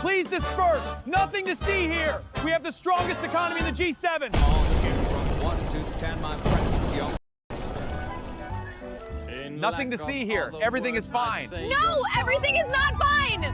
Please disperse. Nothing to see here. We have the strongest economy in the G7. From 1 to 10, my friend. Yo. Nothing to see here. Everything is fine. No, everything is not fine.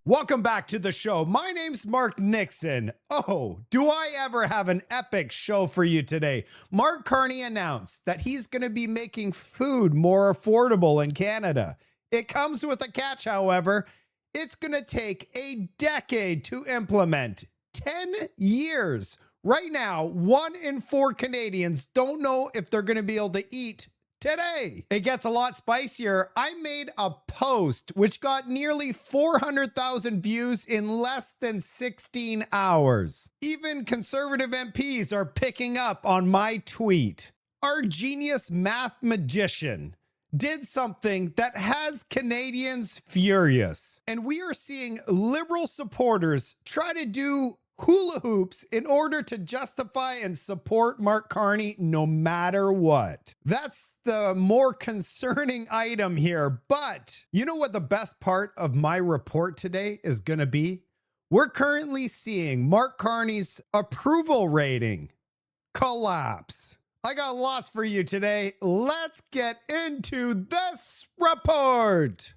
Welcome back to the show. My name's Mark Nixon. Oh, do I ever have an epic show for you today. Mark Carney announced that he's going to be making food more affordable in Canada. It comes with a catch, however. It's going to take a decade to implement. 10 years. Right now, 1 in 4 Canadians don't know if they're going to be able to eat today. It gets a lot spicier. I made a post which got nearly 400,000 views in less than 16 hours. Even conservative MPs are picking up on my tweet. Our genius math magician did something that has Canadians furious. And we are seeing Liberal supporters try to do hula hoops in order to justify and support Mark Carney no matter what. That's the more concerning item here. But you know what the best part of my report today is going to be? We're currently seeing Mark Carney's approval rating collapse. I got lots for you today. Let's get into this report.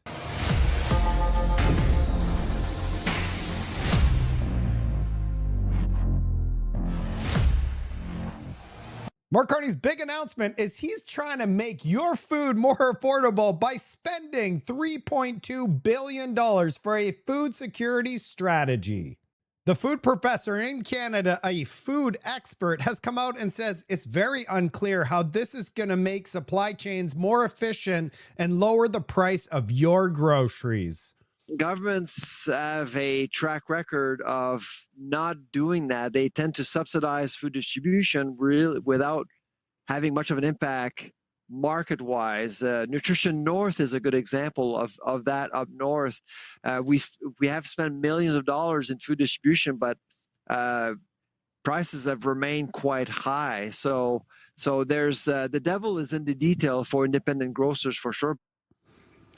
Mark Carney's big announcement is he's trying to make your food more affordable by spending $3.2 billion for a food security strategy. The food professor in Canada, a food expert, has come out and says it's very unclear how this is going to make supply chains more efficient and lower the price of your groceries. Governments have a track record of not doing that. They tend to subsidize food distribution really without having much of an impact market-wise. Nutrition North is a good example of that up north. We have spent millions of dollars in food distribution, but prices have remained quite high. So there's the devil is in the detail for independent grocers for sure.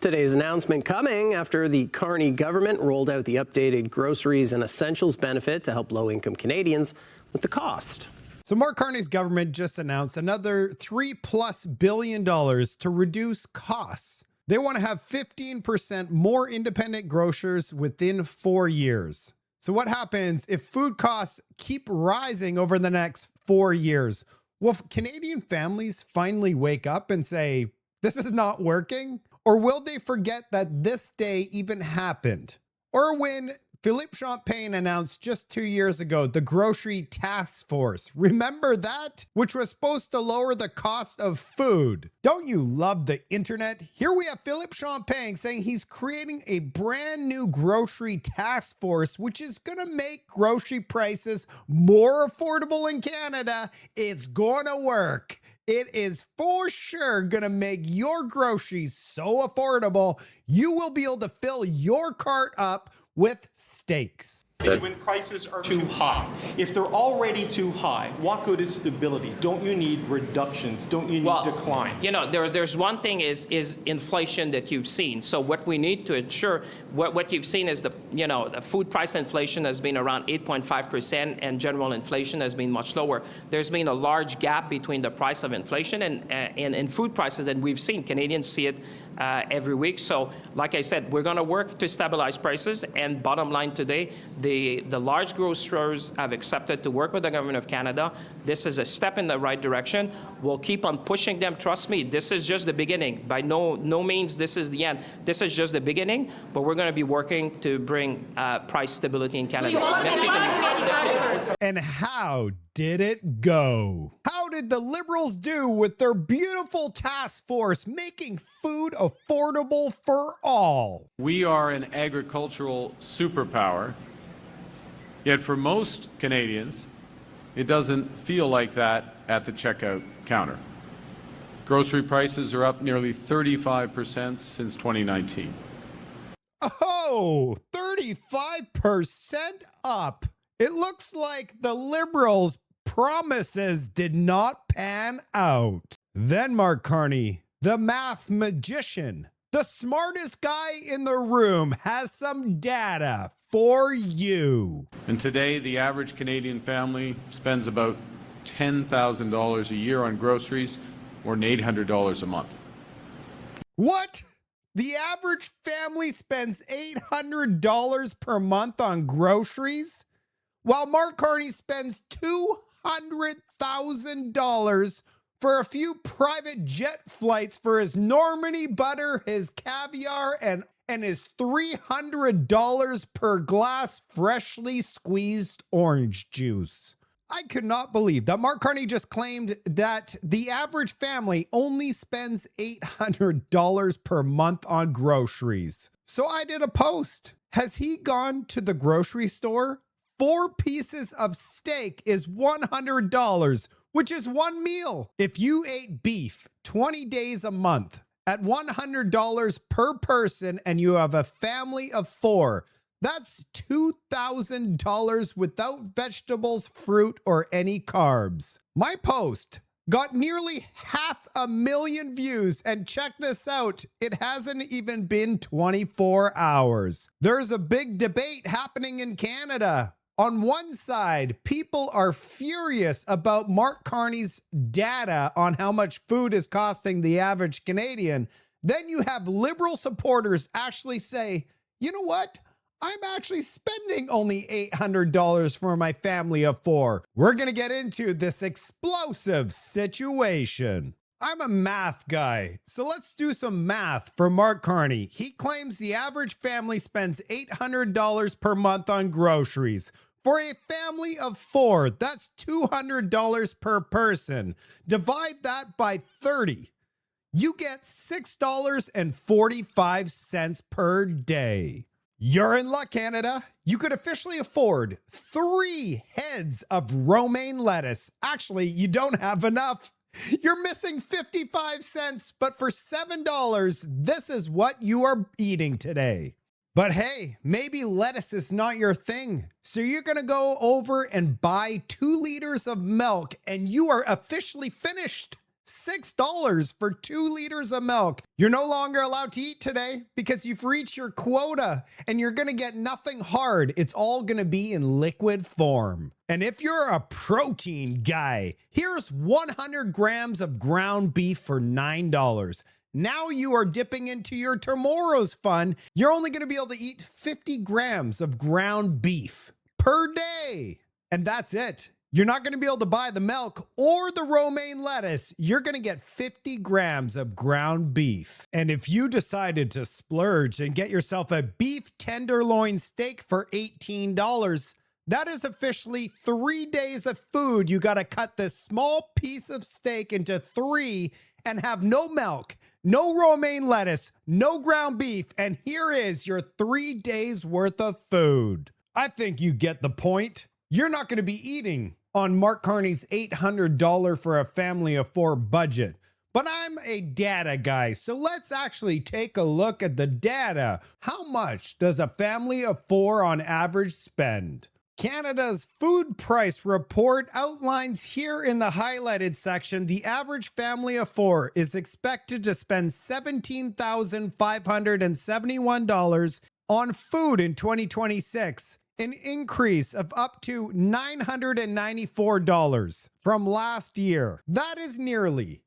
Today's announcement coming after the Carney government rolled out the updated groceries and essentials benefit to help low-income Canadians with the cost. So Mark Carney's government just announced another $3+ billion to reduce costs. They want to have 15% more independent grocers within 4 years. So what happens if food costs keep rising over the next 4 years? Will Canadian families finally wake up and say, this is not working? Or will they forget that this day even happened? Or when Philippe Champagne announced just 2 years ago the grocery task force. Remember that? Which was supposed to lower the cost of food. Don't you love the internet? Here we have Philippe Champagne saying he's creating a brand new grocery task force, which is going to make grocery prices more affordable in Canada. It's going to work. It is for sure going to make your groceries so affordable, you will be able to fill your cart up with steaks. When prices are too high. If they're already too high, what good is stability? Don't you need reductions? Don't you need decline? You know, there's one thing is inflation that you've seen. So what we need to ensure, what you've seen is the food price inflation has been around 8.5% and general inflation has been much lower. There's been a large gap between the price of inflation and food prices, and we've seen Canadians see it every week. So like I said, we're going to work to stabilize prices, and bottom line today, the large grocers have accepted to work with the government of Canada. This is a step in the right direction. We'll keep on pushing them. Trust me, this is just the beginning. By no means this is the end. This is just the beginning, but we're going to be working to bring price stability in Canada. And how did it go? How did the Liberals do with their beautiful task force making food affordable for all? We are an agricultural superpower, yet for most Canadians, it doesn't feel like that at the checkout counter. Grocery prices are up nearly 35% since 2019. Oh, 35% up. It looks like the Liberals' promises did not pan out. Then Mark Carney, the math magician, The smartest guy in the room has some data for you. And today, the average Canadian family spends about $10,000 a year on groceries, or $800 a month. What? The average family spends $800 per month on groceries, while Mark Carney spends $200,000 for a few private jet flights for his Normandy butter, his caviar, and his $300 per glass freshly squeezed orange juice. I could not believe that Mark Carney just claimed that the average family only spends $800 per month on groceries. So I did a post. Has he gone to the grocery store? 4 pieces of steak is $100, which is one meal. If you ate beef 20 days a month at $100 per person and you have a family of 4, that's $2,000 without vegetables, fruit, or any carbs. My post got nearly 500,000 views, and check this out, it hasn't even been 24 hours. There's a big debate happening in Canada. On one side, people are furious about Mark Carney's data on how much food is costing the average Canadian. Then you have liberal supporters actually say, you know what? I'm actually spending only $800 for my family of 4. We're going to get into this explosive situation. I'm a math guy, so let's do some math for Mark Carney. He claims the average family spends $800 per month on groceries. For a family of 4, that's $200 per person. Divide that by 30. You get $6.45 per day. You're in luck, Canada. You could officially afford 3 heads of romaine lettuce. Actually, you don't have enough. You're missing 55 cents, but for $7, this is what you are eating today. But hey, maybe lettuce is not your thing. So you're going to go over and buy 2 liters of milk and you are officially finished. $6 for 2 liters of milk. You're no longer allowed to eat today because you've reached your quota and you're going to get nothing hard. It's all going to be in liquid form. And if you're a protein guy, here's 100 grams of ground beef for $9. Now you are dipping into your tomorrow's fun. You're only going to be able to eat 50 grams of ground beef per day. And that's it. You're not going to be able to buy the milk or the romaine lettuce. You're going to get 50 grams of ground beef. And if you decided to splurge and get yourself a beef tenderloin steak for $18, that is officially 3 days of food. You got to cut this small piece of steak into 3 and have no milk, no romaine lettuce, no ground beef. And here is your 3 days worth of food. I think you get the point. You're not going to be eating on Mark Carney's $800 for a family of 4 budget. But I'm a data guy, so let's actually take a look at the data. How much does a family of 4 on average spend? Canada's food price report outlines here in the highlighted section, the average family of 4 is expected to spend $17,571 on food in 2026. An increase of up to $994 from last year. That is nearly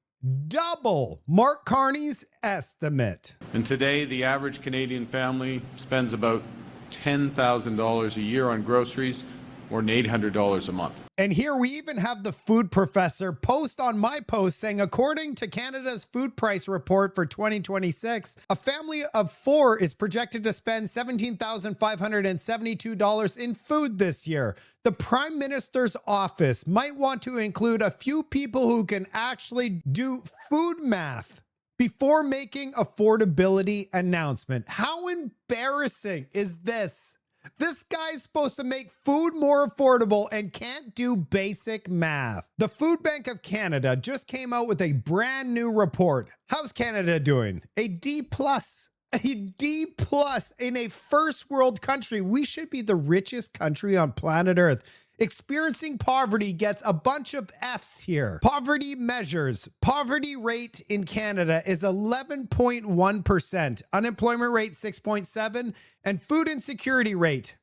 double Mark Carney's estimate. And today, the average Canadian family spends about $10,000 a year on groceries, or $800 a month. And here we even have the food professor post on my post saying, according to Canada's food price report for 2026, a family of 4 is projected to spend $17,572 in food this year. The Prime Minister's office might want to include a few people who can actually do food math before making affordability announcement. How embarrassing is this? This guy's supposed to make food more affordable and can't do basic math. The Food Bank of Canada just came out with a brand new report. How's Canada doing? A D+. A D plus in a first world country. We should be the richest country on planet Earth. Experiencing poverty gets a bunch of Fs here. Poverty measures. Poverty rate in Canada is 11.1%. Unemployment rate 6.7%. And food insecurity rate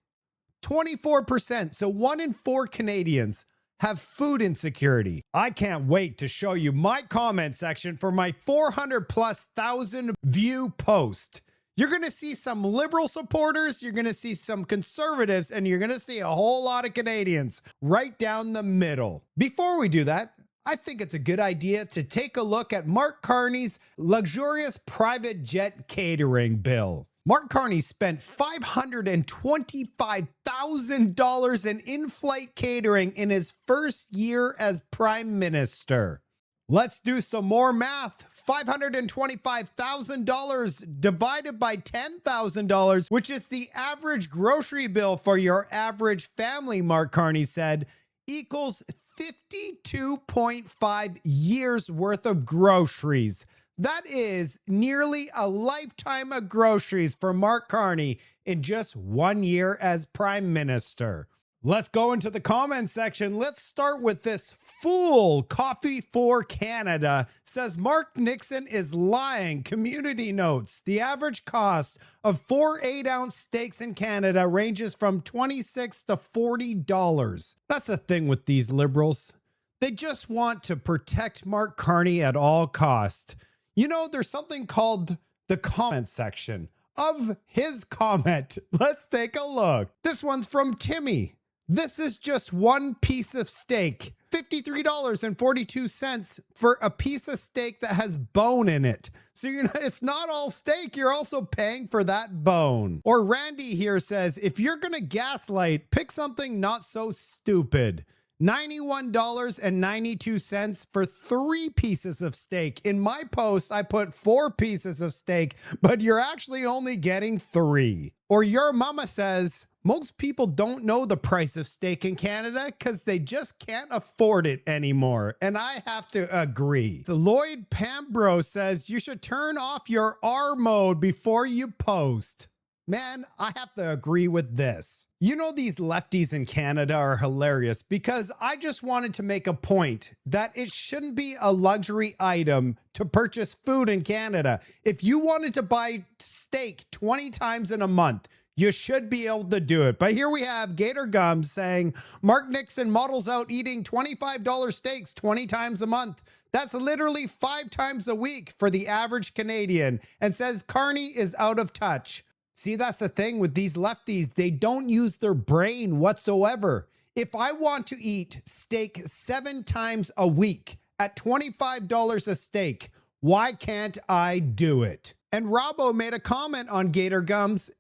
24%. So 1 in 4 Canadians have food insecurity. I can't wait to show you my comment section for my 400,000+ view post. You're going to see some liberal supporters, you're going to see some conservatives, and you're going to see a whole lot of Canadians right down the middle. Before we do that, I think it's a good idea to take a look at Mark Carney's luxurious private jet catering bill. Mark Carney spent $525,000 in in-flight catering in his first year as Prime Minister. Let's do some more math. $525,000 divided by $10,000, which is the average grocery bill for your average family, Mark Carney said, equals 52.5 years worth of groceries. That is nearly a lifetime of groceries for Mark Carney in just 1 year as Prime Minister. Let's go into the comment section. Let's start with this fool. Coffee for Canada says Mark Nixon is lying. Community notes. The average cost of 4 8-ounce steaks in Canada ranges from $26 to $40. That's the thing with these liberals. They just want to protect Mark Carney at all cost. You know, there's something called the comment section of his comment. Let's take a look. This one's from Timmy. This is just one piece of steak. $53.42 for a piece of steak that has bone in it. So it's not all steak, you're also paying for that bone. Or Randy here says, if you're gonna gaslight, pick something not so stupid. $91.92 for 3 pieces of steak. In my post, I put 4 pieces of steak, but you're actually only getting 3. Or your mama says, most people don't know the price of steak in Canada because they just can't afford it anymore. And I have to agree. The Lloyd Pambro says you should turn off your R mode before you post. Man, I have to agree with this. You know, these lefties in Canada are hilarious because I just wanted to make a point that it shouldn't be a luxury item to purchase food in Canada. If you wanted to buy steak 20 times in a month, you should be able to do it. But here we have Gator Gums saying Mark Nixon models out eating $25 steaks 20 times a month. That's literally 5 times a week for the average Canadian, and says Carney is out of touch. See, that's the thing with these lefties. They don't use their brain whatsoever. If I want to eat steak 7 times a week at $25 a steak, why can't I do it? And Robbo made a comment on Gator Gums.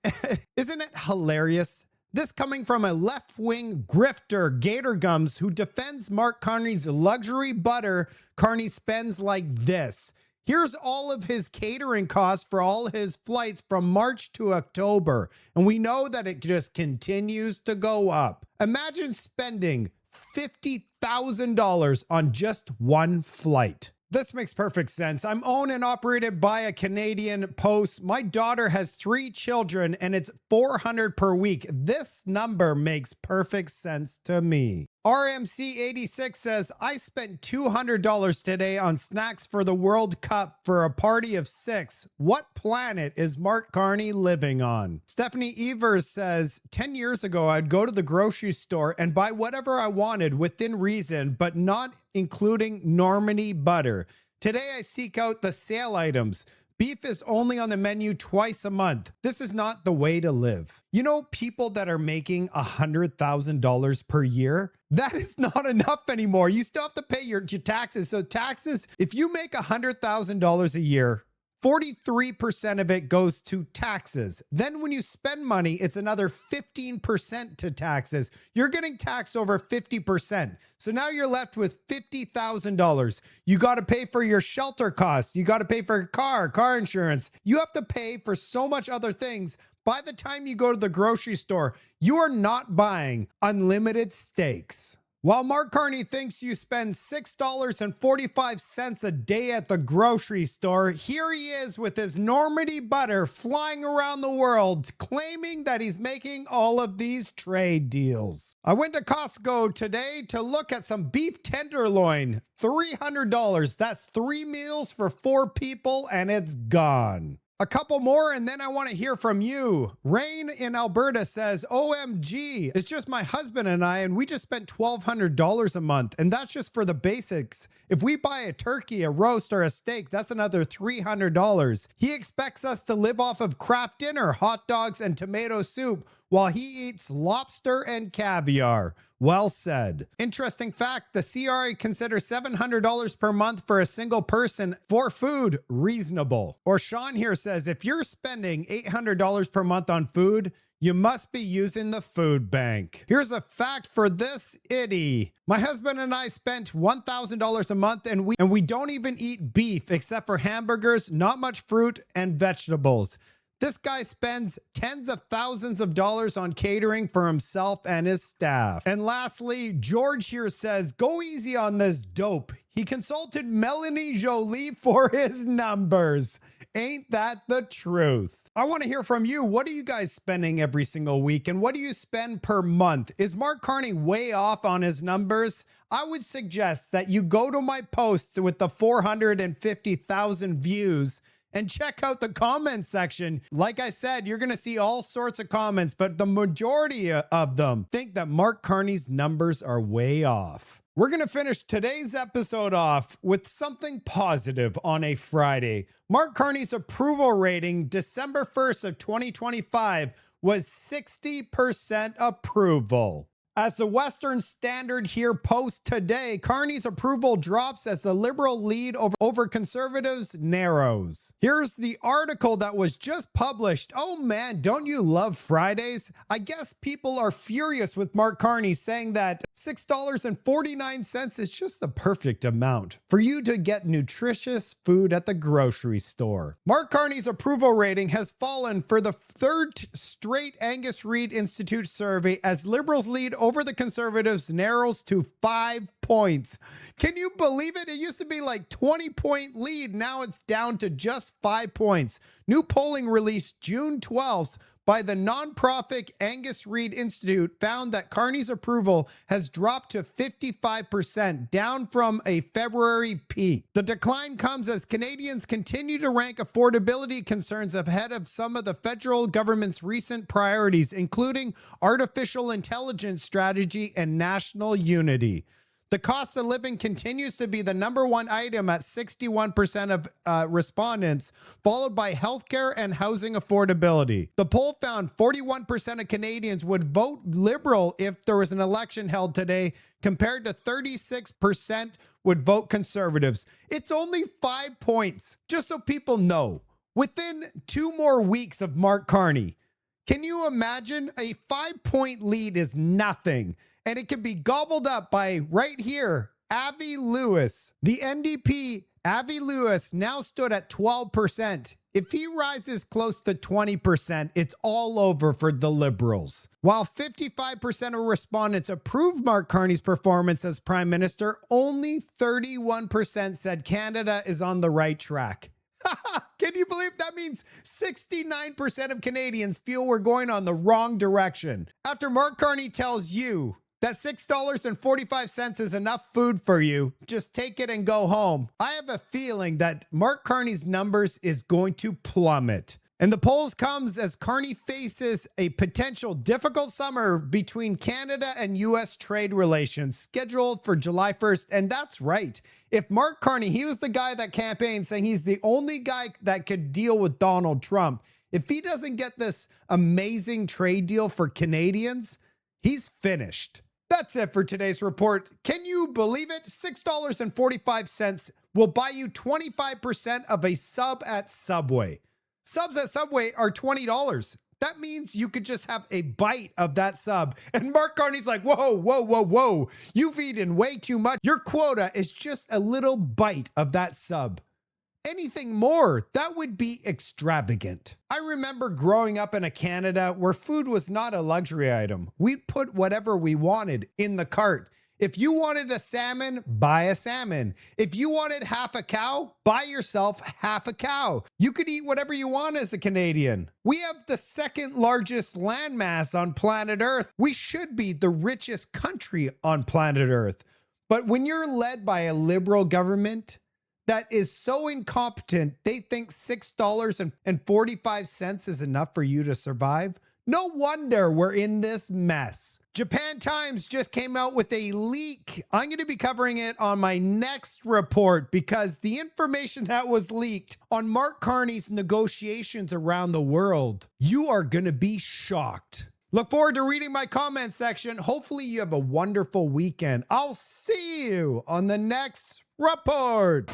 Isn't it hilarious? This coming from a left-wing grifter, Gator Gums, who defends Mark Carney's luxury butter Carney spends like this. Here's all of his catering costs for all his flights from March to October. And we know that it just continues to go up. Imagine spending $50,000 on just one flight. This makes perfect sense. I'm owned and operated by a Canadian Post. My daughter has 3 children and it's $400 per week. This number makes perfect sense to me. RMC86 says, I spent $200 today on snacks for the World Cup for a party of 6. What planet is Mark Carney living on? Stephanie Evers says, 10 years ago, I'd go to the grocery store and buy whatever I wanted within reason, but not including Normandy butter. Today, I seek out the sale items. Beef is only on the menu twice a month. This is not the way to live. You know, people that are making $100,000 per year, that is not enough anymore. You still have to pay your taxes. So taxes, if you make $100,000 a year, 43% of it goes to taxes. Then when you spend money, it's another 15% to taxes. You're getting taxed over 50%. So now you're left with $50,000. You got to pay for your shelter costs. You got to pay for your car insurance. You have to pay for so much other things. By the time you go to the grocery store, you are not buying unlimited steaks. While Mark Carney thinks you spend $6.45 a day at the grocery store, here he is with his Normandy butter flying around the world, claiming that he's making all of these trade deals. I went to Costco today to look at some beef tenderloin, $300. That's 3 meals for 4 people, and it's gone. A couple more and then I want to hear from you. Rain in Alberta says, OMG, it's just my husband and I, and we just spent $1,200 a month, and that's just for the basics. If we buy a turkey, a roast, or a steak, that's another $300. He expects us to live off of craft dinner, hot dogs, and tomato soup, while he eats lobster and caviar. Well said. Interesting fact, the CRA considers $700 per month for a single person for food reasonable. Or Sean here says, if you're spending $800 per month on food, you must be using the food bank. Here's a fact for this itty. My husband and I spent $1,000 a month and we don't even eat beef except for hamburgers, not much fruit and vegetables. This guy spends tens of thousands of dollars on catering for himself and his staff. And lastly, George here says, go easy on this dope. He consulted Melanie Jolie for his numbers. Ain't that the truth? I want to hear from you. What are you guys spending every single week? And what do you spend per month? Is Mark Carney way off on his numbers? I would suggest that you go to my post with the 450,000 views and check out the comment section. Like I said, you're going to see all sorts of comments, but the majority of them think that Mark Carney's numbers are way off. We're going to finish today's episode off with something positive on a Friday. Mark Carney's approval rating December 1st of 2025 was 60% approval. As the Western Standard here posts today, Carney's approval drops as the Liberal lead over Conservatives narrows. Here's the article that was just published. Oh man, don't you love Fridays? I guess people are furious with Mark Carney saying that $6.49 is just the perfect amount for you to get nutritious food at the grocery store. Mark Carney's approval rating has fallen for the third straight Angus Reid Institute survey as Liberals lead over the Conservatives narrows to 5 points. Can you believe it? It used to be like 20-point lead. Now it's down to just 5 points. New polling released June 12th by the nonprofit Angus Reid Institute found that Carney's approval has dropped to 55%, down from a February peak. The decline comes as Canadians continue to rank affordability concerns ahead of some of the federal government's recent priorities, including artificial intelligence strategy and national unity. The cost of living continues to be the #1 item at 61% of respondents, followed by healthcare and housing affordability. The poll found 41% of Canadians would vote Liberal if there was an election held today, compared to 36% would vote Conservatives. It's only 5 points, just so people know. Within 2 more weeks of Mark Carney, can you imagine? A 5-point lead is nothing. And it can be gobbled up by, right here, Avi Lewis. The NDP, Avi Lewis, now stood at 12%. If he rises close to 20%, it's all over for the Liberals. While 55% of respondents approved Mark Carney's performance as Prime Minister, only 31% said Canada is on the right track. Can you believe that means 69% of Canadians feel we're going on the wrong direction? After Mark Carney tells you that $6.45 is enough food for you, just take it and go home, I have a feeling that Mark Carney's numbers is going to plummet. And the polls comes as Carney faces a potential difficult summer between Canada and U.S. trade relations scheduled for July 1st. And that's right. If Mark Carney, he was the guy that campaigned saying he's the only guy that could deal with Donald Trump. If he doesn't get this amazing trade deal for Canadians, he's finished. That's it for today's report. Can you believe it? $6.45 will buy you 25% of a sub at Subway. Subs at Subway are $20. That means you could just have a bite of that sub. And Mark Carney's like, whoa, whoa, whoa, whoa. You've eaten way too much. Your quota is just a little bite of that sub. Anything more, that would be extravagant. I remember growing up in Canada where food was not a luxury item. We'd put whatever we wanted in the cart. If you wanted a salmon, buy a salmon. If you wanted half a cow, buy yourself half a cow. You could eat whatever you want as a Canadian. We have the second largest landmass on planet Earth. We should be the richest country on planet Earth. But when you're led by a liberal government that is so incompetent, they think $6.45 is enough for you to survive, no wonder we're in this mess. Japan Times just came out with a leak. I'm going to be covering it on my next report because the information that was leaked on Mark Carney's negotiations around the world, you are going to be shocked. Look forward to reading my comment section. Hopefully you have a wonderful weekend. I'll see you on the next report.